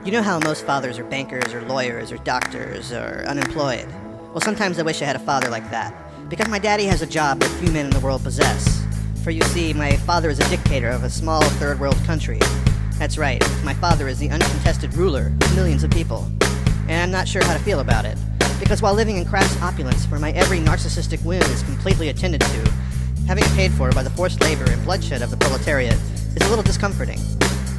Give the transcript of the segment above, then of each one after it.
You know how most fathers are bankers or lawyers or doctors or unemployed? Well, sometimes I wish I had a father like that, because my daddy has a job that few men in the world possess. For you see, my father is a dictator of a small third-world country. That's right, my father is the uncontested ruler of millions of people. And I'm not sure how to feel about it, because while living in crass opulence where my every narcissistic whim is completely attended to, having it paid for by the forced labor and bloodshed of the proletariat is a little discomforting.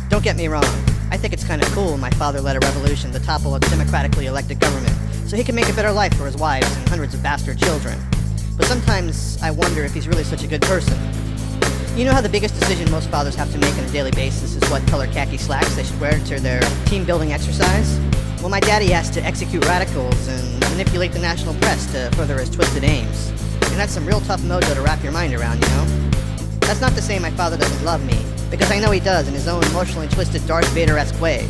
Don't get me wrong, I think it's kind of cool my father led a revolution to topple a democratically elected government so he can make a better life for his wives and hundreds of bastard children. But sometimes I wonder if he's really such a good person. You know how the biggest decision most fathers have to make on a daily basis is what color khaki slacks they should wear to their team-building exercise? Well, my daddy has to execute radicals and manipulate the national press to further his twisted aims. And that's some real tough mojo to wrap your mind around, you know? That's not to say my father doesn't love me, because I know he does in his own emotionally twisted Darth Vader-esque way.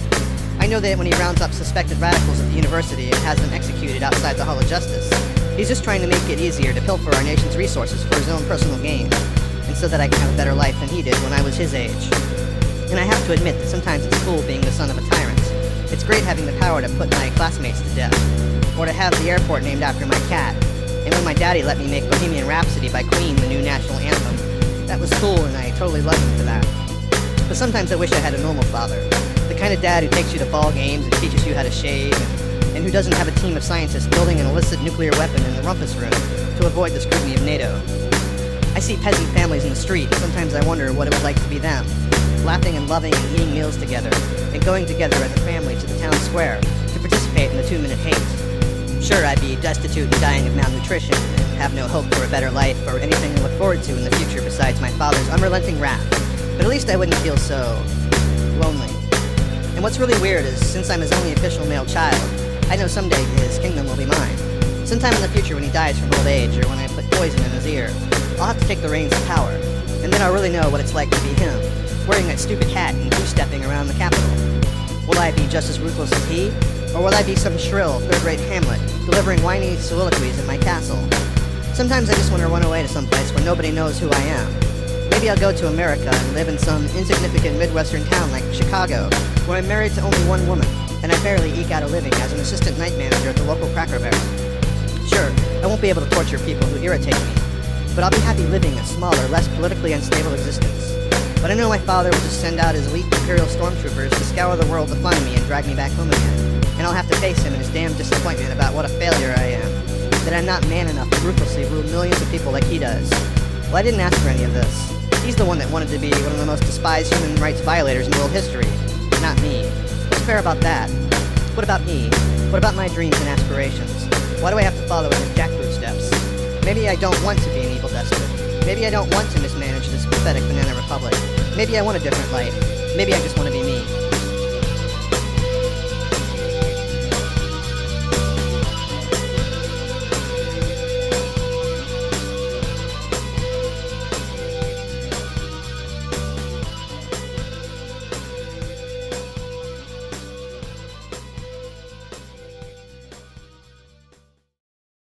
I know that when he rounds up suspected radicals at the university and has them executed outside the Hall of Justice, he's just trying to make it easier to pilfer our nation's resources for his own personal gain, and so that I can have a better life than he did when I was his age. And I have to admit that sometimes it's cool being the son of a tyrant. It's great having the power to put my classmates to death, or to have the airport named after my cat, and when my daddy let me make Bohemian Rhapsody by Queen the new national anthem, that was cool and I totally loved him for that. But sometimes I wish I had a normal father, the kind of dad who takes you to ball games and teaches you how to shave, and who doesn't have a team of scientists building an illicit nuclear weapon in the rumpus room to avoid the scrutiny of NATO. I see peasant families in the street, and sometimes I wonder what it was like to be them, laughing and loving and eating meals together, and going together as a family to the town square to participate in the 2-minute hate. Sure, I'd be destitute and dying of malnutrition, and have no hope for a better life or anything to look forward to in the future besides my father's unrelenting wrath, but at least I wouldn't feel so lonely. And what's really weird is, since I'm his only official male child, I know someday his kingdom will be mine. Sometime in the future when he dies from old age, or when I put poison in his ear, I'll have to take the reins of power, and then I'll really know what it's like to be him, wearing that stupid hat and two-stepping around the Capitol. Will I be just as ruthless as he, or will I be some shrill, third-rate Hamlet, delivering whiny soliloquies at my castle? Sometimes I just want to run away to someplace where nobody knows who I am. Maybe I'll go to America and live in some insignificant Midwestern town like Chicago, where I'm married to only one woman, and I barely eke out a living as an assistant night manager at the local Cracker Barrel. Sure, I won't be able to torture people who irritate me, but I'll be happy living a smaller, less politically unstable existence. But I know my father will just send out his elite Imperial stormtroopers to scour the world to find me and drag me back home again. And I'll have to face him in his damn disappointment about what a failure I am, that I'm not man enough to ruthlessly rule millions of people like he does. Well, I didn't ask for any of this. He's the one that wanted to be one of the most despised human rights violators in world history, not me. What's fair about that? What about me? What about my dreams and aspirations? Why do I have to follow in his jackboot steps? Maybe I don't want to be an evil despot. Maybe I don't want to mismanage this pathetic banana republic. Maybe I want a different life. Maybe I just want to be me.